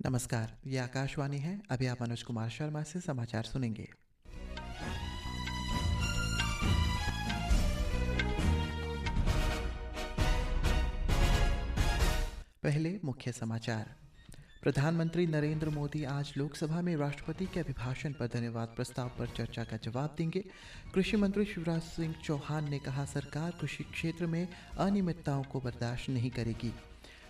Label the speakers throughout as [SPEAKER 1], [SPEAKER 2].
[SPEAKER 1] नमस्कार, ये आकाशवाणी है। अभी आप मनोज कुमार शर्मा से समाचार सुनेंगे। पहले मुख्य समाचार। प्रधानमंत्री नरेंद्र मोदी आज लोकसभा में राष्ट्रपति के अभिभाषण पर धन्यवाद प्रस्ताव पर चर्चा का जवाब देंगे। कृषि मंत्री शिवराज सिंह चौहान ने कहा, सरकार कृषि क्षेत्र में अनियमितताओं को बर्दाश्त नहीं करेगी।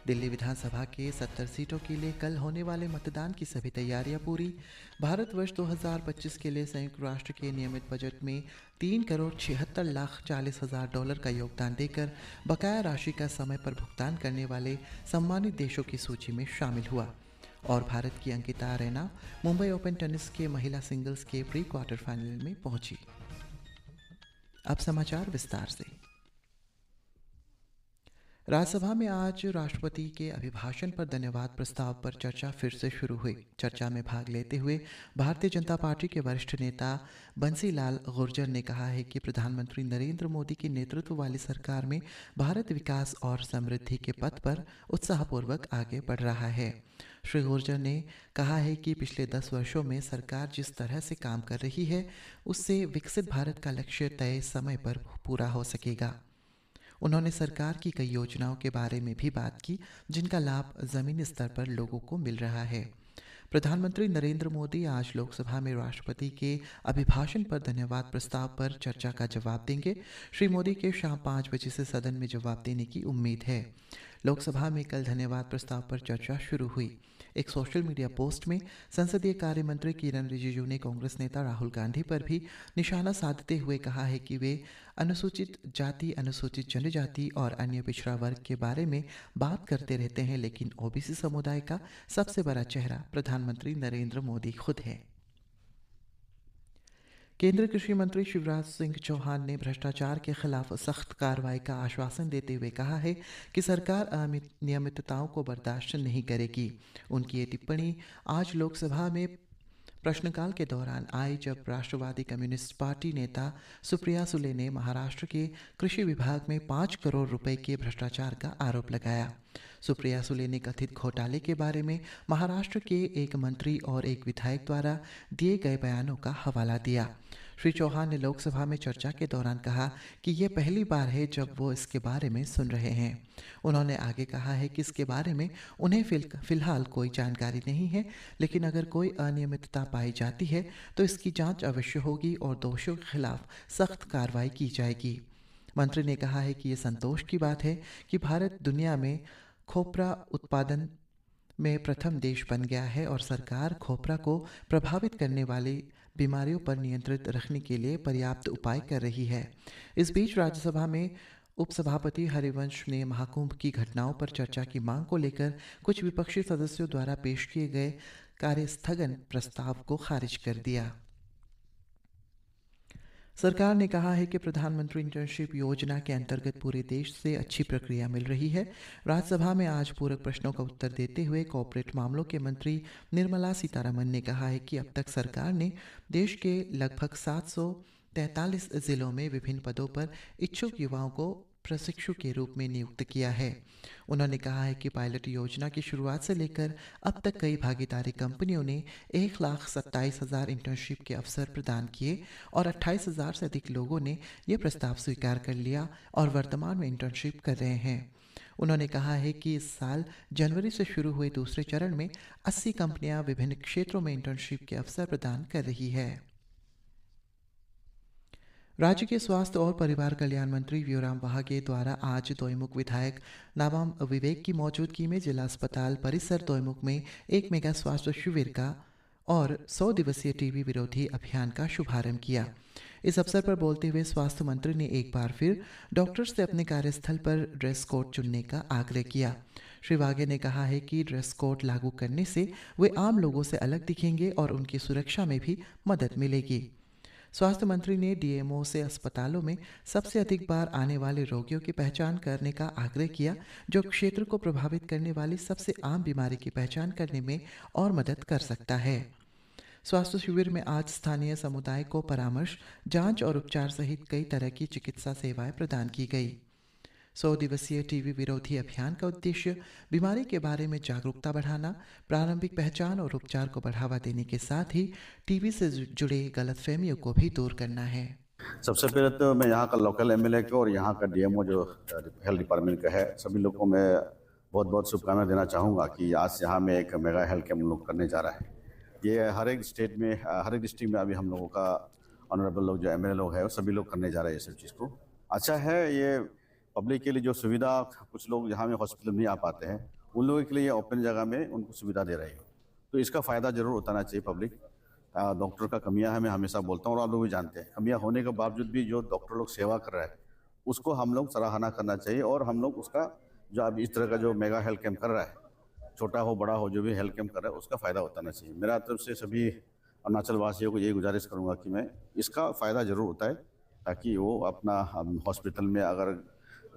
[SPEAKER 1] दिल्ली विधानसभा के 70 सीटों के लिए कल होने वाले मतदान की सभी तैयारियां पूरी। भारतवर्ष 2025 के लिए संयुक्त राष्ट्र के नियमित बजट में 3,76,40,000 डॉलर का योगदान देकर बकाया राशि का समय पर भुगतान करने वाले सम्मानित देशों की सूची में शामिल हुआ। और भारत की अंकिता रैना मुंबई ओपन टेनिस के महिला सिंगल्स के प्री क्वार्टर फाइनल में पहुंची। अब समाचार विस्तार से। राज्यसभा में आज राष्ट्रपति के अभिभाषण पर धन्यवाद प्रस्ताव पर चर्चा फिर से शुरू हुई। चर्चा में भाग लेते हुए भारतीय जनता पार्टी के वरिष्ठ नेता बंसीलाल गुर्जर ने कहा है कि प्रधानमंत्री नरेंद्र मोदी की नेतृत्व वाली सरकार में भारत विकास और समृद्धि के पथ पर उत्साहपूर्वक आगे बढ़ रहा है। श्री गुर्जर ने कहा है कि पिछले 10 वर्षों में सरकार जिस तरह से काम कर रही है, उससे विकसित भारत का लक्ष्य तय समय पर पूरा हो सकेगा। उन्होंने सरकार की कई योजनाओं के बारे में भी बात की, जिनका लाभ जमीनी स्तर पर लोगों को मिल रहा है। प्रधानमंत्री नरेंद्र मोदी आज लोकसभा में राष्ट्रपति के अभिभाषण पर धन्यवाद प्रस्ताव पर चर्चा का जवाब देंगे। श्री मोदी के शाम 5 बजे से सदन में जवाब देने की उम्मीद है। लोकसभा में कल धन्यवाद प्रस्ताव पर चर्चा शुरू हुई। एक सोशल मीडिया पोस्ट में संसदीय कार्य मंत्री किरण रिजिजू ने कांग्रेस नेता राहुल गांधी पर भी निशाना साधते हुए कहा है कि वे अनुसूचित जाति, अनुसूचित जनजाति और अन्य पिछड़ा वर्ग के बारे में बात करते रहते हैं, लेकिन ओबीसी समुदाय का सबसे बड़ा चेहरा प्रधानमंत्री नरेंद्र मोदी खुद है। केंद्रीय कृषि मंत्री शिवराज सिंह चौहान ने भ्रष्टाचार के खिलाफ सख्त कार्रवाई का आश्वासन देते हुए कहा है कि सरकार अनियमितताओं को बर्दाश्त नहीं करेगी। उनकी ये टिप्पणी आज लोकसभा में प्रश्नकाल के दौरान आई, जब राष्ट्रवादी कम्युनिस्ट पार्टी नेता सुप्रिया सुले ने महाराष्ट्र के कृषि विभाग में 5 करोड़ रुपए के भ्रष्टाचार का आरोप लगाया। सुप्रिया सुले ने कथित घोटाले के बारे में महाराष्ट्र के एक मंत्री और एक विधायक द्वारा दिए गए बयानों का हवाला दिया। श्री चौहान ने लोकसभा में चर्चा के दौरान कहा कि यह पहली बार है जब वो इसके बारे में सुन रहे हैं। उन्होंने आगे कहा है कि इसके बारे में उन्हें फिलहाल कोई जानकारी नहीं है, लेकिन अगर कोई अनियमितता पाई जाती है तो इसकी जांच अवश्य होगी और दोषियों के खिलाफ सख्त कार्रवाई की जाएगी। मंत्री ने कहा है कि ये संतोष की बात है कि भारत दुनिया में खोपरा उत्पादन में प्रथम देश बन गया है और सरकार खोपरा को प्रभावित करने वाली बीमारियों पर नियंत्रित रखने के लिए पर्याप्त उपाय कर रही है। इस बीच राज्यसभा में उपसभापति हरिवंश ने महाकुंभ की घटनाओं पर चर्चा की मांग को लेकर कुछ विपक्षी सदस्यों द्वारा पेश किए गए कार्यस्थगन प्रस्ताव को खारिज कर दिया। सरकार ने कहा है कि प्रधानमंत्री इंटर्नशिप योजना के अंतर्गत पूरे देश से अच्छी प्रक्रिया मिल रही है। राज्यसभा में आज पूरक प्रश्नों का उत्तर देते हुए कॉर्पोरेट मामलों के मंत्री निर्मला सीतारमण ने कहा है कि अब तक सरकार ने देश के लगभग 743 जिलों में विभिन्न पदों पर इच्छुक युवाओं को प्रशिक्षु के रूप में नियुक्त किया है। उन्होंने कहा है कि पायलट योजना की शुरुआत से लेकर अब तक कई भागीदारी कंपनियों ने 1,27,000 इंटर्नशिप के अवसर प्रदान किए और 28,000 से अधिक लोगों ने यह प्रस्ताव स्वीकार कर लिया और वर्तमान में इंटर्नशिप कर रहे हैं। उन्होंने कहा है कि इस साल जनवरी से शुरू हुए दूसरे चरण में 80 कंपनियां विभिन्न क्षेत्रों में इंटर्नशिप के अवसर प्रदान कर रही है। राज्य के स्वास्थ्य और परिवार कल्याण मंत्री व्योराम वहागे द्वारा आज दोईमुख विधायक नाबाम विवेक की मौजूदगी में जिला अस्पताल परिसर दोईमुख में एक मेगा स्वास्थ्य शिविर का और 100 दिवसीय टीबी विरोधी अभियान का शुभारंभ किया। इस अवसर पर बोलते हुए स्वास्थ्य मंत्री ने एक बार फिर डॉक्टर्स से अपने कार्यस्थल पर ड्रेस कोड चुनने का आग्रह किया। श्री वागे ने कहा है कि ड्रेस कोड लागू करने से वे आम लोगों से अलग दिखेंगे और उनकी सुरक्षा में भी मदद मिलेगी। स्वास्थ्य मंत्री ने डीएमओ से अस्पतालों में सबसे अधिक बार आने वाले रोगियों की पहचान करने का आग्रह किया, जो क्षेत्र को प्रभावित करने वाली सबसे आम बीमारी की पहचान करने में और मदद कर सकता है। स्वास्थ्य शिविर में आज स्थानीय समुदाय को परामर्श, जांच और उपचार सहित कई तरह की चिकित्सा सेवाएं प्रदान की गई। 100 दिवसीय टीबी विरोधी अभियान का उद्देश्य बीमारी के बारे में जागरूकता बढ़ाना, प्रारंभिक पहचान और उपचार को बढ़ावा देने के साथ ही टीबी से जुड़े गलतफहमियों को भी दूर करना है।
[SPEAKER 2] सबसे पहले तो मैं यहाँ का लोकल एमएलए को और यहाँ का डीएमओ जो हेल्थ डिपार्टमेंट का है, सभी लोगों को मैं बहुत बहुत शुभकामनाएं देना चाहूँगा कि आज यहाँ में एक मेगा हेल्थ कैंप हम लोग करने जा रहा है। ये हर एक स्टेट में, हर एक डिस्ट्रिक्ट में अभी हम लोगों का ऑनरेबल लोग जो एमएलए लोग हैं वो सभी लोग करने जा रहे हैं ये सब चीज़ को। अच्छा है, ये पब्लिक के लिए जो सुविधा, कुछ लोग यहाँ में हॉस्पिटल नहीं आ पाते हैं, उन लोगों के लिए ओपन जगह में उनको सुविधा दे रही हो, तो इसका फ़ायदा ज़रूर उठाना चाहिए पब्लिक। डॉक्टर का कमियां है, मैं हमेशा बोलता हूँ और आप लोग भी जानते हैं, कमियां होने के बावजूद भी जो डॉक्टर लोग सेवा कर रहे हैं उसको हम लोग सराहना करना चाहिए। और हम लोग उसका जो अब इस तरह का जो मेगा हेल्थ कैंप कर रहा है, छोटा हो बड़ा हो, जो भी हेल्थ कैंप कर रहा है उसका फ़ायदा उठाना चाहिए। मेरा तरफ से सभी अरुणाचल वासियों को यही गुजारिश करूँगा कि मैं इसका फ़ायदा ज़रूर उठाए, ताकि वो अपना हॉस्पिटल में अगर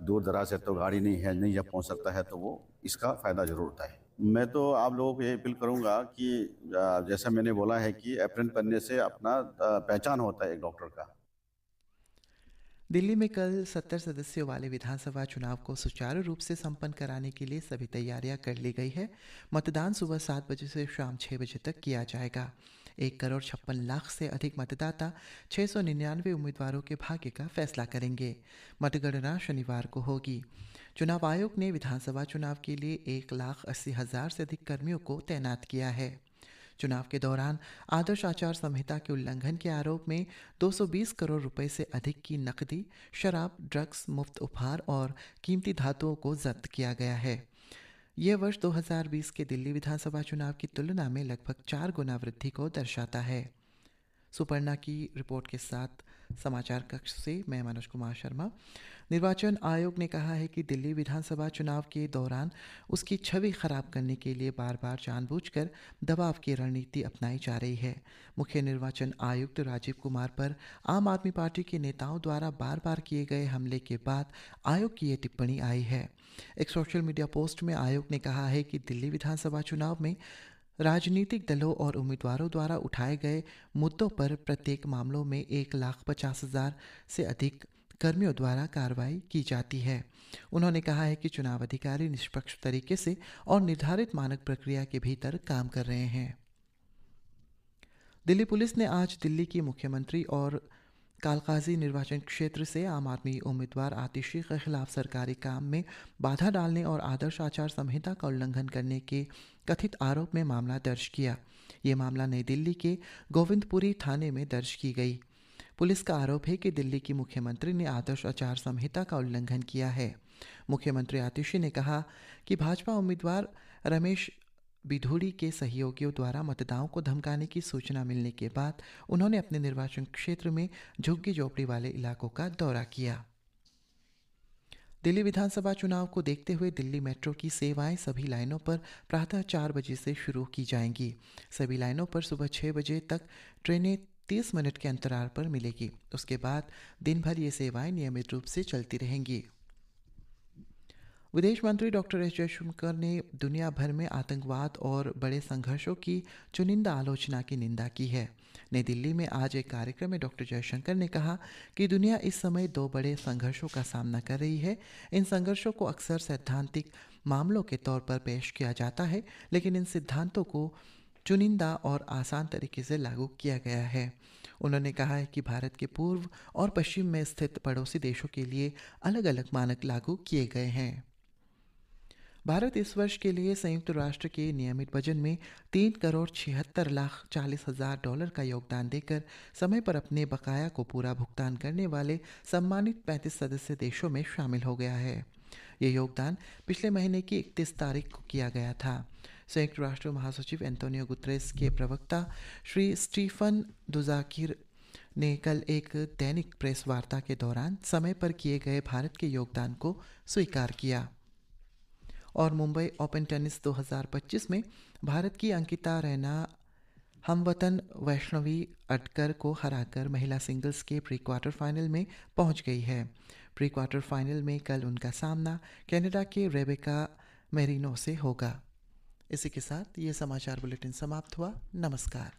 [SPEAKER 2] दूर दराज है तो गाड़ी नहीं है, नहीं जा पहुँच सकता है, तो वो इसका फ़ायदा ज़रूर उठाए। मैं तो आप लोगों को ये अपील करूंगा कि जैसा मैंने बोला है कि अप्रेंट बनने से अपना पहचान होता है एक डॉक्टर का।
[SPEAKER 1] दिल्ली में कल 70 सदस्यों वाले विधानसभा चुनाव को सुचारू रूप से संपन्न कराने के लिए सभी तैयारियां कर ली गई है। मतदान सुबह 7 बजे से शाम 6 बजे तक किया जाएगा। 1,56,00,000 से अधिक मतदाता 699 उम्मीदवारों के भाग्य का फैसला करेंगे। मतगणना शनिवार को होगी। चुनाव आयोग ने विधानसभा चुनाव के लिए 1,80,000 से अधिक कर्मियों को तैनात किया है। चुनाव के दौरान आदर्श आचार संहिता के उल्लंघन के आरोप में 220 करोड़ रुपए से अधिक की नकदी, शराब, ड्रग्स, मुफ्त उपहार और कीमती धातुओं को जब्त किया गया है। यह वर्ष 2020 के दिल्ली विधानसभा चुनाव की तुलना में लगभग 4 गुना वृद्धि को दर्शाता है। सुपर्णा की रिपोर्ट के साथ समाचार कक्ष से मैं मनोज कुमार शर्मा। निर्वाचन आयोग ने कहा है कि दिल्ली विधानसभा चुनाव के दौरान उसकी छवि खराब करने के लिए बार बार जानबूझकर दबाव की रणनीति अपनाई जा रही है। मुख्य निर्वाचन आयुक्त राजीव कुमार पर आम आदमी पार्टी के नेताओं द्वारा बार बार किए गए हमले के बाद आयोग की ये टिप्पणी आई है। एक सोशल मीडिया पोस्ट में आयोग ने कहा है कि दिल्ली विधानसभा चुनाव में राजनीतिक दलों और उम्मीदवारों द्वारा उठाए गए मुद्दों पर प्रत्येक मामलों में 1,50,000 से अधिक कर्मियों द्वारा कार्रवाई की जाती है। उन्होंने कहा है कि चुनाव अधिकारी निष्पक्ष तरीके से और निर्धारित मानक प्रक्रिया के भीतर काम कर रहे हैं। दिल्ली पुलिस ने आज दिल्ली की मुख्यमंत्री और कालकाजी निर्वाचन क्षेत्र से आम आदमी उम्मीदवार आतिशी के खिलाफ सरकारी काम में बाधा डालने और आदर्श आचार संहिता का उल्लंघन करने के कथित आरोप में मामला दर्ज किया। ये मामला नई दिल्ली के गोविंदपुरी थाने में दर्ज की गई। पुलिस का आरोप है कि दिल्ली की मुख्यमंत्री ने आदर्श आचार संहिता का उल्लंघन किया है। मुख्यमंत्री आतिशी ने कहा कि भाजपा उम्मीदवार रमेश बिधूड़ी के सहयोगियों द्वारा मतदाताओं को धमकाने की सूचना मिलने के बाद उन्होंने अपने निर्वाचन क्षेत्र में झुग्गी झोपड़ी वाले इलाकों का दौरा किया। दिल्ली विधानसभा चुनाव को देखते हुए दिल्ली मेट्रो की सेवाएं सभी लाइनों पर प्रातः 4 बजे से शुरू की जाएंगी। सभी लाइनों पर सुबह 6 बजे तक ट्रेनें 30 मिनट के अंतराल पर मिलेगी। उसके बाद दिन भर ये सेवाएं नियमित रूप से चलती रहेंगी। विदेश मंत्री डॉक्टर एस जयशंकर ने दुनिया भर में आतंकवाद और बड़े संघर्षों की चुनिंदा आलोचना की निंदा की है। नई दिल्ली में आज एक कार्यक्रम में डॉक्टर जयशंकर ने कहा कि दुनिया इस समय 2 बड़े संघर्षों का सामना कर रही है। इन संघर्षों को अक्सर सैद्धांतिक मामलों के तौर पर पेश किया जाता है, लेकिन इन सिद्धांतों को चुनिंदा और आसान तरीके से लागू किया गया है। उन्होंने कहा है कि भारत के पूर्व और पश्चिम में स्थित पड़ोसी देशों के लिए अलग अलग मानक लागू किए गए हैं। भारत इस वर्ष के लिए संयुक्त राष्ट्र के नियमित बजट में $3,76,40,000 का योगदान देकर समय पर अपने बकाया को पूरा भुगतान करने वाले सम्मानित 35 सदस्य देशों में शामिल हो गया है। ये योगदान पिछले महीने की 31 तारीख को किया गया था। संयुक्त राष्ट्र महासचिव एंटोनियो गुतरेस के प्रवक्ता श्री स्टीफन दुजाकिर ने कल एक दैनिक प्रेस वार्ता के दौरान समय पर किए गए भारत के योगदान को स्वीकार किया। और मुंबई ओपन टेनिस 2025 में भारत की अंकिता रैना हमवतन वैष्णवी अटकर को हराकर महिला सिंगल्स के प्री क्वार्टर फाइनल में पहुंच गई है। प्री क्वार्टर फाइनल में कल उनका सामना कनाडा के रेबेका मेरिनो से होगा। इसी के साथ ये समाचार बुलेटिन समाप्त हुआ। नमस्कार।